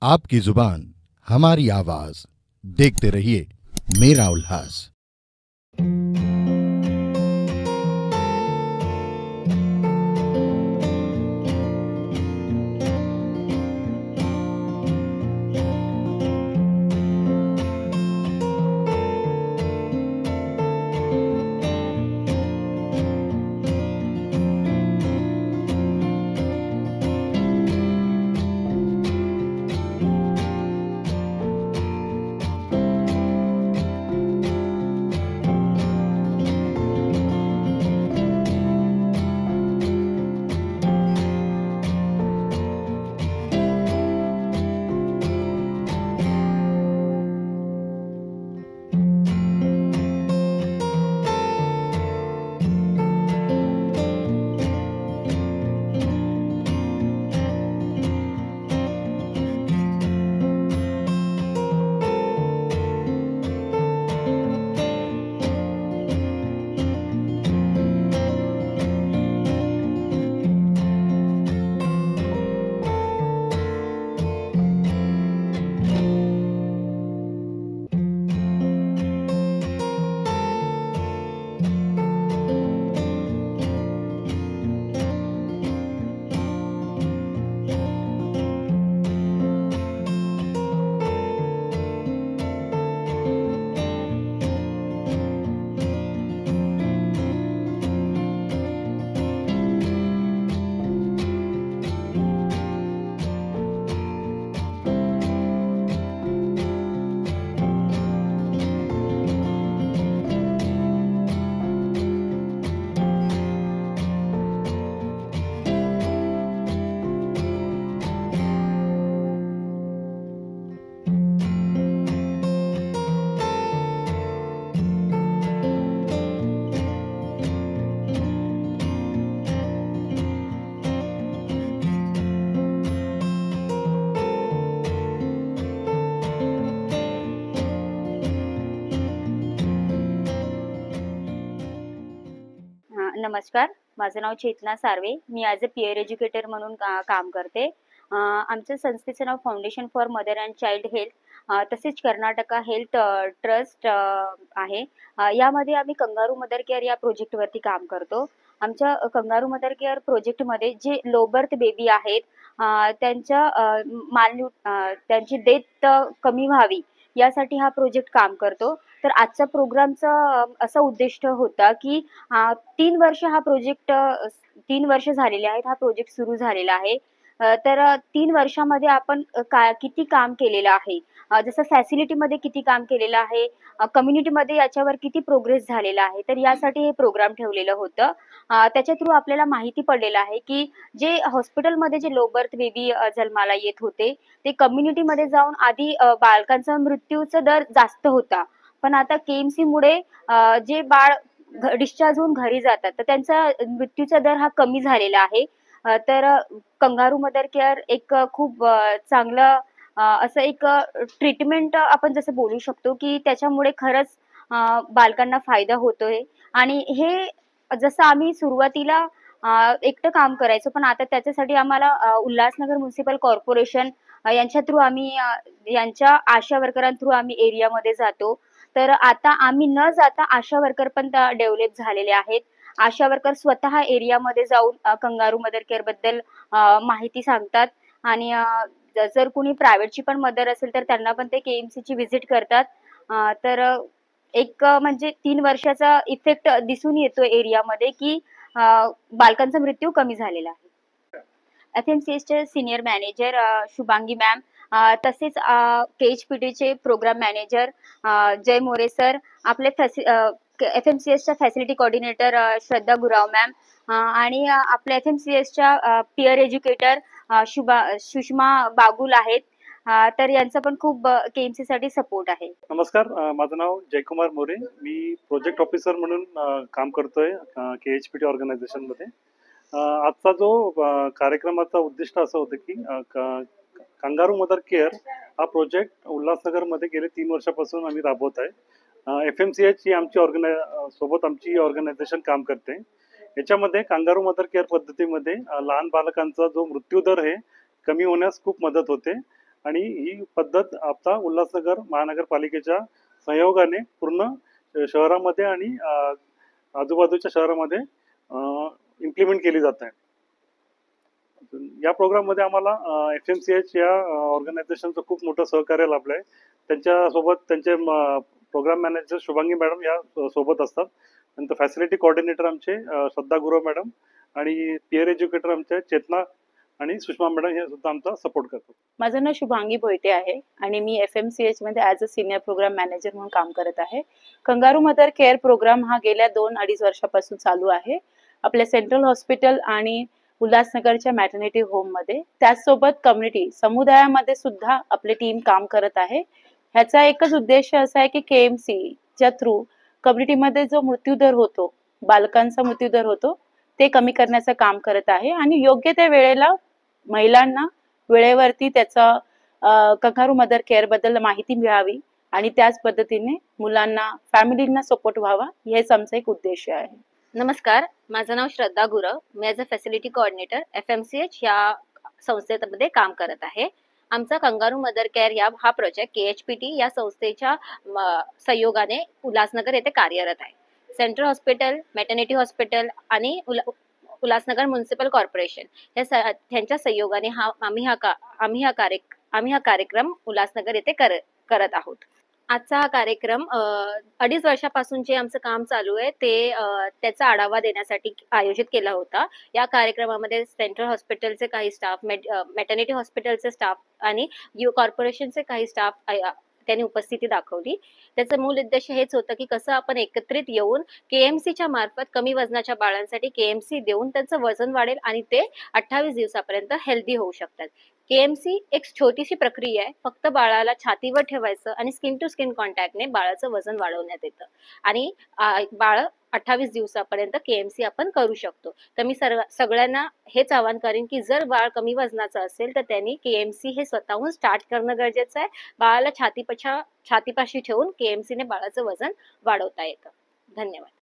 आपकी जुबान हमारी आवाज, देखते रहिए मेरा उल्लास। नमस्कार. माझं नाव चेतना सार्वे. मी ॲज अ पीअर एज्युकेटर म्हणून काम करते. आमच्या संस्थेचं नाव foundation for mother and child health तसेच कर्नाटका हेल्थ ट्रस्ट आहे. यामध्ये आम्ही कंगारू मदर केअर या प्रोजेक्टवरती काम करतो. आमच्या कंगारू मदर केअर प्रोजेक्टमध्ये जे लो बर्थ बेबी आहेत, त्यांची डेथ कमी व्हावी यासाठी हा प्रोजेक्ट काम करतो. तर आजचा प्रोग्रामचा असा उद्दिष्ट होता, की 3 वर्ष हा प्रोजेक्ट 3 वर्ष झालेले आहेत. हा प्रोजेक्ट सुरू झालेला आहे. 3 वर्षामध्ये आपण किती काम केलेलं आहे. जसं फॅसिलिटीमध्ये किती काम केलेलं आहे, कम्युनिटीमध्ये याच्यावर किती प्रोग्रेस झालेला आहे. तर यासाठी हे प्रोग्राम ठेवलेलं होतं. त्याच्या थ्रू आपल्याला माहिती पडलेलं आहे, की जे हॉस्पिटलमध्ये जे लो बर्थ बेबी जन्माला येत होते, ते कम्युनिटीमध्ये जाऊन आधी बालकांचा मृत्यूचा दर जास्त होता. पण आता के-एम-सीमुळे जे बाळ डिस्चार्ज होऊन घरी जातात, तर त्यांचा मृत्यूचा दर हा कमी झालेला आहे. कंगारू मदर केअर एक खूप चांगलं असं एक ट्रीटमेंट आपण जसं बोलू शकतो, की त्याच्यामुळे खरंच बालकांना फायदा होतोय आणि हे जसं आम्ही सुरुवातीला एकटं काम करायचो, पण आता त्याच्यासाठी आम्हाला उल्हासनगर म्युनिसिपल कॉर्पोरेशन यांच्या थ्रू आम्ही यांच्या आशा वर्करां आम्ही एरियामध्ये जातो. तर आता आम्ही न जाता आशा वर्कर पण डेव्हलप झालेले आहेत. आशा वर्कर स्वतः एरियामध्ये जाऊन कंगारू मदर केअरबद्दल माहिती सांगतात आणि जर कोणी प्रायव्हेटची पण मदर असेल, तर त्यांना पण ते के-एम-सीची व्हिजिट करतात. म्हणजे 3 वर्षाचा इफेक्ट दिसून येतो एरियामध्ये, की बालकांचा मृत्यू कमी झालेला आहे. एफ-एम-सी-एसचे सीनियर मॅनेजर शुभांगी मॅम, तसेच के-एच-पी-टीचे प्रोग्राम मॅनेजर जय मोरे सर, आपले एफ-एम-सी-एसच्या फॅसिलिटी कोऑर्डिनेटर श्रद्धा गुराव मॅम, आणि आपल्या एफ-एम-सी-एसच्या पीअर एज्युकेटर सुषमा बागुल आहेत. तर यांचा पण खूप के-एम-सीसाठी सपोर्ट आहे. नमस्कार, माझं नाव जयकुमार मोरे. मी प्रोजेक्ट ऑफिसर म्हणून काम करतोय के-एच-पी-टी ऑर्गनायझेशनमध्ये. आजचा जो कार्यक्रमाचा उद्दिष्ट असं होतं, की कंगारू मदर केअर हा प्रोजेक्ट उल्हासनगरमध्ये गेले 3 वर्षापासून आम्ही राबवत आहे. एफ-एम-सी-एच ही सोबत आमची ऑर्गनायझेशन काम करते. याच्यामध्ये कंगारू मदर केअर पद्धतीमध्ये लहान बालकांचा जो मृत्यूदर आहे कमी होण्यास खूप मदत होते आणि ही पद्धत आता उल्हासनगर महानगरपालिकेच्या सहयोगाने पूर्ण शहरामध्ये आणि आजूबाजूच्या शहरामध्ये इम्प्लिमेंट केली जात आहे. या प्रोग्राममध्ये आम्हाला FMCH या ऑर्गनायझेशनचं खूप मोठं सहकार्य लाभलं आहे. त्यांच्यासोबत त्यांचे प्रोग्राम मॅनेजर शुभांगी मॅडम या सोबत असतात. नंतर फॅसिलिटी कोऑर्डिनेटर आमचे श्रद्धा गुरव मॅडम आणि पीअर एज्युकेटर आमचे चेतना आणि सुषमा मॅडम हे सुद्धा आमचा सपोर्ट करतात. माझं नाव शुभांगी भोईटे आहे आणि मी FMCH मध्ये as a senior programme manager म्हणून काम करत आहे. कंगारू मदर केअर प्रोग्राम हा गेल्या 2-2.5 वर्षापासून चालू आहे आपल्या सेंट्रल हॉस्पिटल आणि उल्हासनगरच्या मॅटर्निटी होममध्ये. त्याचसोबत कम्युनिटी समुदायामध्ये सुद्धा आपली टीम काम करत आहे. ह्याचा एकच उद्देश असा आहे की KMC च्या थ्रू कम्युनिटीमध्ये जो मृत्यूदर होतो, बालकांचा मृत्यूदर होतो, ते कमी करण्याचं काम करत आहे आणि योग्य त्या वेळेला महिलांना वेळेवरती त्याचा कंगारू मदर केअर बद्दल माहिती मिळावी आणि त्याच पद्धतीने मुलांना फॅमिलींना सपोर्ट व्हावा, हेच आमचा एक उद्देश आहे. नमस्कार, माझं नाव श्रद्धा गुरव. मी as a facility coordinator FMCH या संस्थेमध्ये काम करत आहे. आमचा कंगारू मदर केअर हा प्रोजेक्ट KHPT या संस्थेच्या सहयोगाने उल्हासनगर येथे कार्यरत आहे. सेंट्रल हॉस्पिटल, मॅटर्निटी हॉस्पिटल आणि उल्हासनगर म्युनिसिपल कॉर्पोरेशन यांच्या सहयोगाने आम्ही हा कार्यक्रम उल्हासनगर येथे करत आहोत. आजचा हा कार्यक्रम 2.5 वर्षापासून जे आमचं काम चालू आहे ते त्याचा आढावा देण्यासाठी आयोजित केला होता. या कार्यक्रमामध्ये सेंट्रल हॉस्पिटलचे काही स्टाफ, मॅटर्निटी हॉस्पिटलचे स्टाफ आणि कॉर्पोरेशनचे काही स्टाफ त्यांनी उपस्थिती दाखवली. त्याचं मूल उद्देश हेच होतं की कसं आपण एकत्रित येऊन KMCच्या मार्फत कमी वजनाच्या बाळांसाठी KMC देऊन त्यांचं वजन वाढेल आणि ते 28 दिवसापर्यंत हेल्दी होऊ शकतात. KMC एक छोटीशी प्रक्रिया आहे. फक्त बाळाला छातीवर ठेवायचं आणि स्किन टू स्किन कॉन्टॅक्टने बाळाचं वजन वाढवण्यात येतं आणि बाळ 28 दिवसापर्यंत KMC आपण करू शकतो. तर मी सगळ्यांना हेच आवाहन करेन की जर बाळ कमी वजनाचं असेल तर त्यांनी KMC हे स्वतःहून स्टार्ट करणं गरजेचं आहे. बाळाला छातीपाशी ठेवून KMCने बाळाचं वजन वाढवता येतं. धन्यवाद.